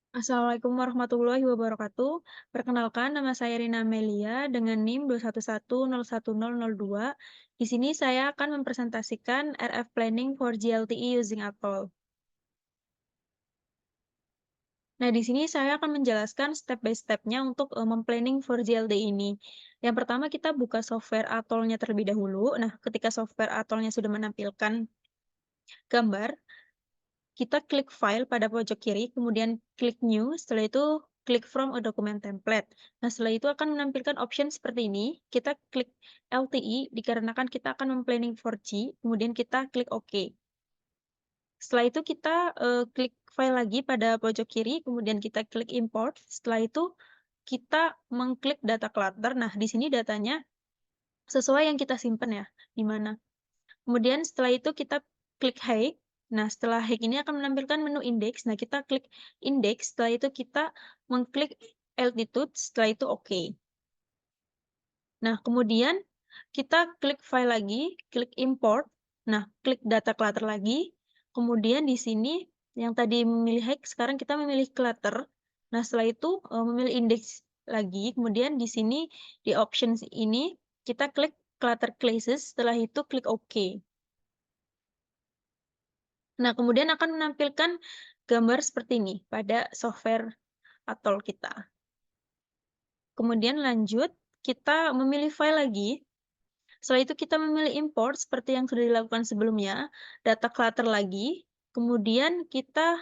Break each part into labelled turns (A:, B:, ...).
A: Assalamualaikum warahmatullahi wabarakatuh. Perkenalkan, nama saya Rina Melia dengan NIM 211011002. Di sini saya akan mempresentasikan RF Planning for GLTE using Atoll. Nah, di sini saya akan menjelaskan step by step-nya untuk memplanning for GLTE ini. Yang pertama, kita buka software Atoll-nya terlebih dahulu. Nah, ketika software Atoll-nya sudah menampilkan gambar, kita klik File pada pojok kiri, kemudian klik New, setelah itu klik From a Document Template. Nah, setelah itu akan menampilkan option seperti ini. Kita klik LTE dikarenakan kita akan memplanning 4G, kemudian kita klik OK. Setelah itu kita klik file lagi pada pojok kiri, kemudian kita klik Import. Setelah itu kita mengklik data clutter. Nah, di sini datanya sesuai yang kita simpan ya, di mana. Kemudian setelah itu kita klik Hide. Nah, setelah Hide ini akan menampilkan menu index. Nah, kita klik index, setelah itu kita mengklik altitude, setelah itu OK. Nah, kemudian kita klik file lagi, klik import. Nah, klik data clutter lagi. Kemudian di sini yang tadi memilih Hide, sekarang kita memilih clutter. Nah, setelah itu memilih index lagi. Kemudian di sini di options ini kita klik clutter classes, setelah itu klik OK. Nah, kemudian akan menampilkan gambar seperti ini pada software Atoll kita. Kemudian lanjut, kita memilih file lagi. Setelah itu kita memilih import seperti yang sudah dilakukan sebelumnya, data clutter lagi. Kemudian kita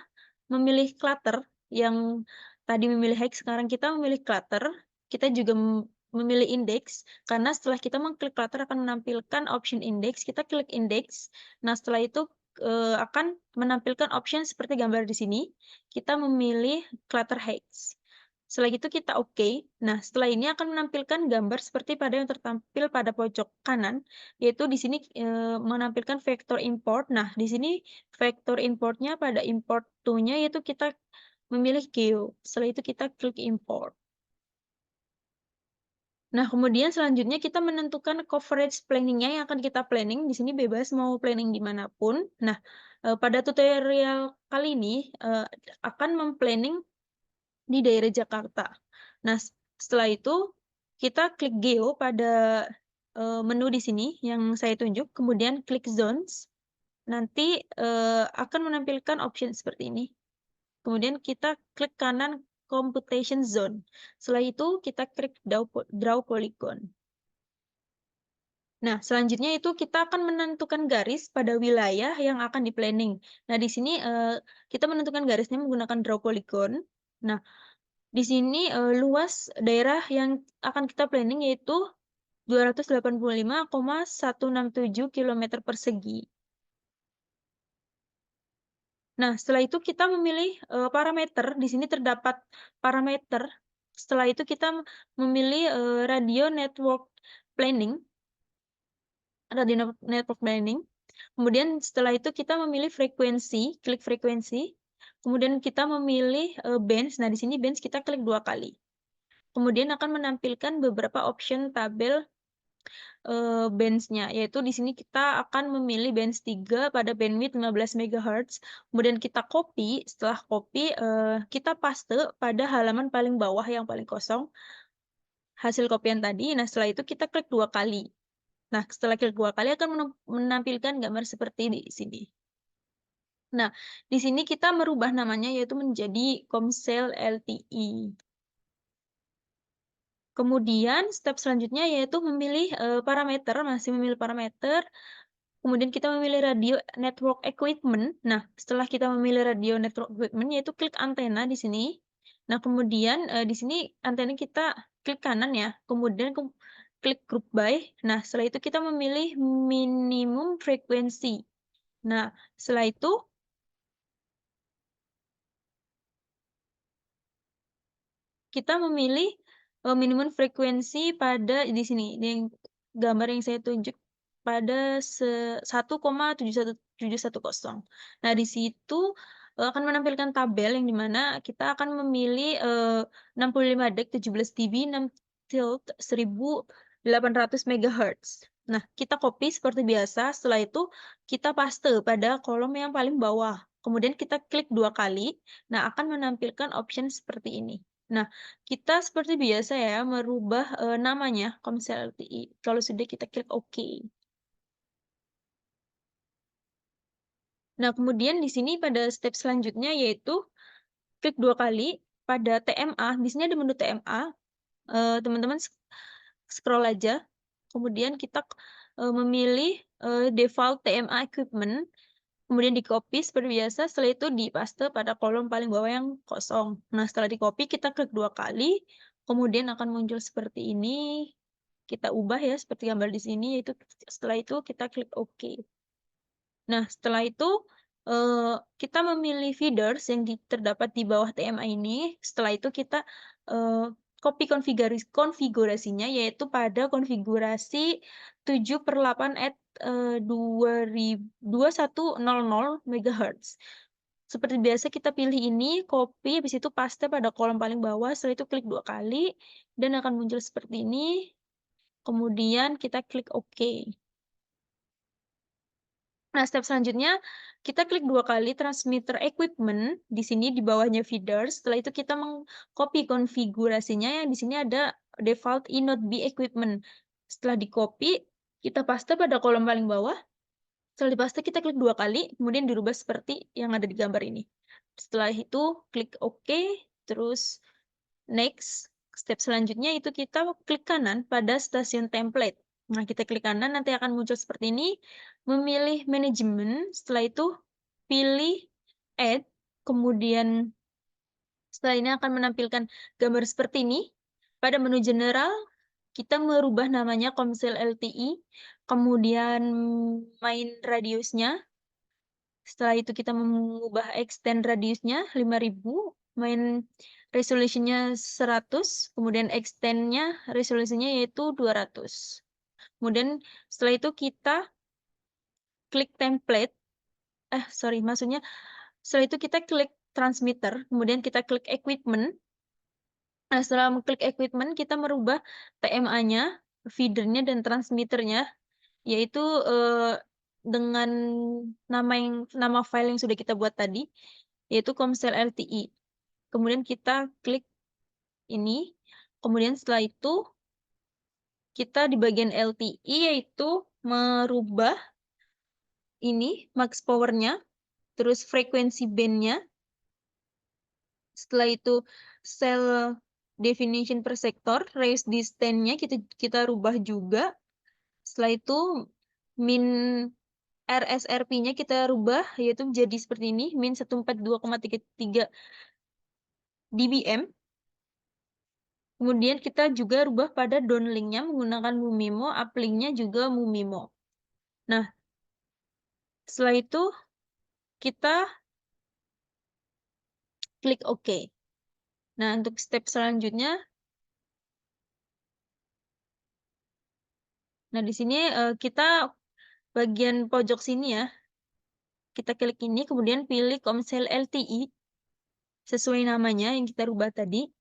A: memilih clutter yang tadi memilih hike, sekarang kita memilih clutter. Kita juga memilih index, karena setelah kita mengklik clutter akan menampilkan option index, kita klik index. Nah, setelah itu akan menampilkan option seperti gambar di sini. Kita memilih clutter hex. Setelah itu kita OK. Nah, setelah ini akan menampilkan gambar seperti pada yang tertampil pada pojok kanan, yaitu di sini menampilkan vektor import. Nah, di sini vektor importnya pada import to-nya yaitu kita memilih geo. Setelah itu kita klik import. Nah, kemudian selanjutnya kita menentukan coverage planning-nya yang akan kita planning. Di sini bebas mau planning dimanapun. Nah, pada tutorial kali ini akan memplanning di daerah Jakarta. Nah, setelah itu kita klik geo pada menu di sini yang saya tunjuk, kemudian klik zones. Nanti akan menampilkan option seperti ini. Kemudian kita klik kanan computation zone. Setelah itu kita klik draw polygon. Nah, selanjutnya itu kita akan menentukan garis pada wilayah yang akan di-planning. Nah, di sini kita menentukan garisnya menggunakan draw polygon. Nah, di sini luas daerah yang akan kita planning yaitu 285,167 kilometer persegi. Nah, setelah itu kita memilih parameter. Di sini terdapat parameter. Setelah itu kita memilih radio network planning. Kemudian setelah itu kita memilih frekuensi, klik frekuensi. Kemudian kita memilih bands. Nah, di sini bands kita klik 2 kali. Kemudian akan menampilkan beberapa option tabel bands-nya, yaitu di sini kita akan memilih bands 3 pada bandwidth 15 MHz. Kemudian kita copy, setelah copy kita paste pada halaman paling bawah yang paling kosong hasil kopian tadi. Nah, setelah itu kita klik 2 kali. Nah, setelah klik 2 kali akan menampilkan gambar seperti di sini. Nah, di sini kita merubah namanya yaitu menjadi Komsel LTE. Kemudian step selanjutnya yaitu memilih parameter, masih memilih parameter. Kemudian kita memilih radio network equipment. Nah, setelah kita memilih radio network equipment yaitu klik antena di sini. Nah, kemudian di sini antena kita klik kanan ya. Kemudian klik group by. Nah, setelah itu kita memilih minimum frekuensi. Nah, setelah itu kita memilih minimum frekuensi pada di sini, yang gambar yang saya tunjuk pada 1,71710. Nah, di situ akan menampilkan tabel yang di mana kita akan memilih 65 dek 17 dB 6 tilt 1800 MHz. Nah, kita copy seperti biasa, setelah itu kita paste pada kolom yang paling bawah. kemudian kita klik 2 kali, nah akan menampilkan option seperti ini. Nah, kita seperti biasa ya merubah, namanya Komsel LTI, kalau sudah kita klik oke. Nah, kemudian di sini pada step selanjutnya yaitu klik 2 kali pada TMA, di sini ada menu TMA, teman-teman scroll aja, kemudian kita, memilih, default TMA equipment, kemudian di-copy seperti biasa, setelah itu di-paste pada kolom paling bawah yang kosong. Nah, setelah di-copy kita klik 2 kali, kemudian akan muncul seperti ini, kita ubah ya seperti gambar di sini, yaitu setelah itu kita klik oke. Nah, setelah itu, kita memilih feeders yang terdapat di bawah TMA ini, setelah itu kita, copy konfigurasinya, yaitu pada konfigurasi 7/8@2100 MHz. Seperti biasa kita pilih ini, copy, habis itu paste pada kolom paling bawah, setelah itu klik 2 kali, dan akan muncul seperti ini, kemudian kita klik oke. Nah, step selanjutnya kita klik 2 kali transmitter equipment, di sini di bawahnya feeders, setelah itu kita meng-copy konfigurasinya yang di sini ada default inode equipment. Setelah di-copy, kita paste pada kolom paling bawah, setelah dipaste kita klik 2 kali, kemudian dirubah seperti yang ada di gambar ini. Setelah itu klik oke, terus next. Step selanjutnya itu kita klik kanan pada stasiun template. Nah, kita klik kanan, nanti akan muncul seperti ini, memilih manajemen, setelah itu pilih add, kemudian setelah ini akan menampilkan gambar seperti ini. Pada menu general, kita merubah namanya Komsel LTI, kemudian main radiusnya, setelah itu kita mengubah extend radiusnya 5.000, main resolusinya 100, kemudian extend-nya resolusinya yaitu 200. Kemudian setelah itu kita klik template, maksudnya setelah itu kita klik transmitter, kemudian kita klik equipment. Nah, setelah mengklik equipment, kita merubah TMA-nya, feeder-nya, dan transmitternya, yaitu, dengan nama file yang sudah kita buat tadi, yaitu Komsel LTI. Kemudian kita klik ini, kemudian setelah itu kita di bagian LTI yaitu merubah ini max power-nya, terus frekuensi band-nya, setelah itu cell definition per sector, raise distance-nya kita rubah juga. Setelah itu min RSRP-nya kita rubah yaitu menjadi seperti ini, min 142,33 dBm. Kemudian kita juga rubah pada downlink-nya menggunakan Mumimo, uplink-nya juga Mumimo. Nah, setelah itu kita klik OK. Nah, untuk step selanjutnya, nah di sini kita bagian pojok sini ya, kita klik ini, kemudian pilih Komsel LTI sesuai namanya yang kita rubah tadi.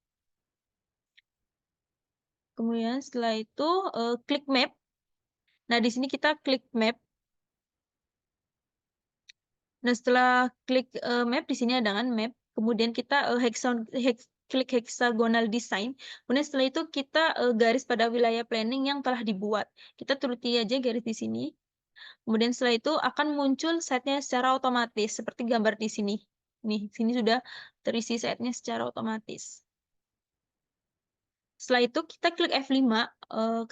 A: Kemudian setelah itu klik map. Nah, di sini kita klik map. Nah, setelah klik map, di sini ada kan map. Kemudian kita klik hexagonal design. Kemudian setelah itu kita garis pada wilayah planning yang telah dibuat. Kita turuti aja garis di sini. Kemudian setelah itu akan muncul setnya secara otomatis, seperti gambar di sini. Nih, sini sudah terisi setnya secara otomatis. Setelah itu kita klik F5,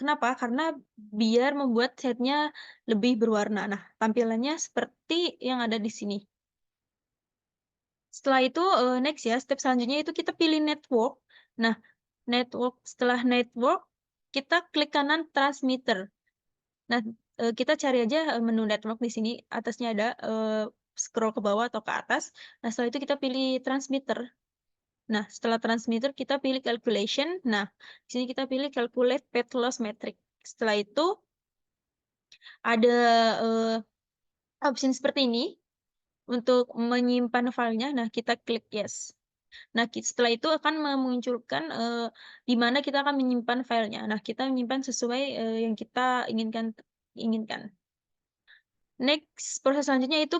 A: kenapa? Karena biar membuat setnya lebih berwarna. Nah, tampilannya seperti yang ada di sini. Setelah itu, next ya, step selanjutnya itu kita pilih network. Nah, setelah network, kita klik kanan transmitter. Nah, kita cari aja menu network di sini, atasnya ada, scroll ke bawah atau ke atas. Nah, setelah itu kita pilih transmitter. Nah, setelah transmitter kita pilih calculation. Nah, di sini kita pilih calculate path loss metric. Setelah itu ada option seperti ini untuk menyimpan filenya. Nah, kita klik yes. Nah, setelah itu akan memunculkan di mana kita akan menyimpan filenya. Nah, kita menyimpan sesuai yang kita inginkan. Next, proses selanjutnya itu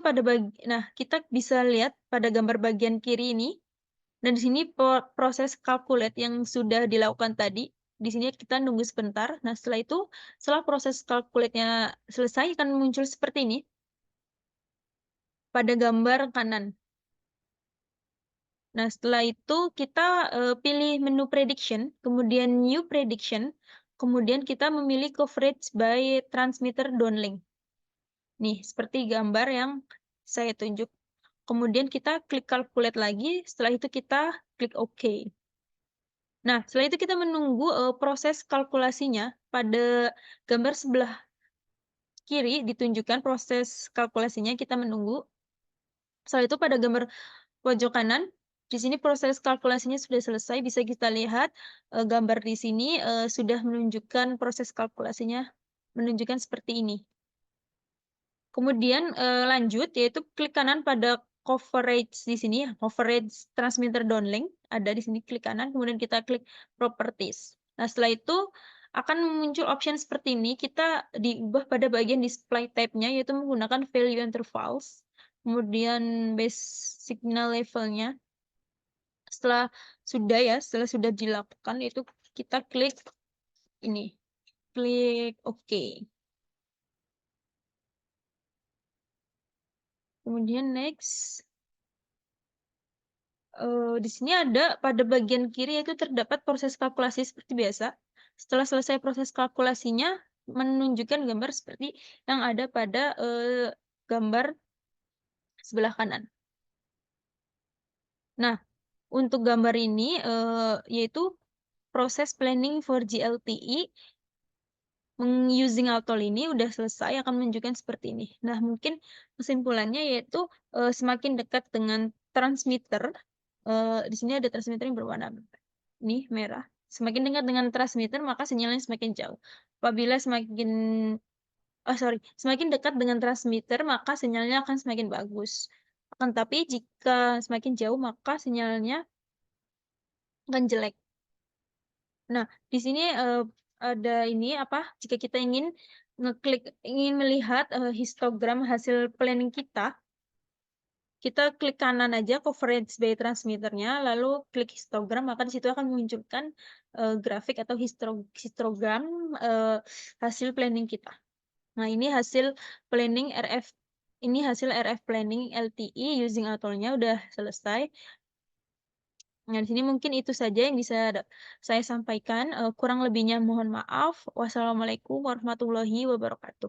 A: nah, kita bisa lihat pada gambar bagian kiri ini, dan di sini proses calculate yang sudah dilakukan tadi, di sini kita nunggu sebentar. Nah, setelah itu, setelah proses calculate-nya selesai akan muncul seperti ini pada gambar kanan. Nah, setelah itu kita, pilih menu prediction, kemudian new prediction, kemudian kita memilih coverage by transmitter downlink. Nih, seperti gambar yang saya tunjuk. Kemudian kita klik calculate lagi, setelah itu kita klik OK. Nah, setelah itu kita menunggu, proses kalkulasinya. Pada gambar sebelah kiri ditunjukkan proses kalkulasinya, kita menunggu. Setelah itu pada gambar pojok kanan, di sini proses kalkulasinya sudah selesai, bisa kita lihat, gambar di sini, sudah menunjukkan proses kalkulasinya, menunjukkan seperti ini. Kemudian, lanjut, yaitu klik kanan pada coverage di sini ya, coverage transmitter downlink, ada di sini klik kanan, kemudian kita klik properties. Nah, setelah itu akan muncul option seperti ini, kita diubah pada bagian display type-nya, yaitu menggunakan value intervals, kemudian base signal level-nya. Setelah sudah dilakukan, itu kita klik ini, klik OK. Kemudian next. Di sini ada pada bagian kiri itu terdapat proses kalkulasi seperti biasa. Setelah selesai proses kalkulasinya, menunjukkan gambar seperti yang ada pada, gambar sebelah kanan. Nah, untuk gambar ini, yaitu proses planning for GLTE using Altol ini udah selesai, akan menunjukkan seperti ini. Nah, mungkin kesimpulannya yaitu, semakin dekat dengan transmitter, di sini ada transmitter yang berwarna ini merah. Semakin dekat dengan transmitter, maka sinyalnya semakin jauh. Apabila semakin dekat dengan transmitter, maka sinyalnya akan semakin bagus. Akan tapi jika semakin jauh, maka sinyalnya akan jelek. Nah, di sini, ada ini, jika kita ingin melihat, histogram hasil planning kita klik kanan aja coverage by transmitternya, lalu klik histogram, maka di situ akan memunculkan, grafik atau histogram, hasil planning kita. Nah, ini hasil RF planning LTE using Atolnya udah selesai. Nah, di sini mungkin itu saja yang bisa saya sampaikan, kurang lebihnya mohon maaf. Wassalamualaikum warahmatullahi wabarakatuh.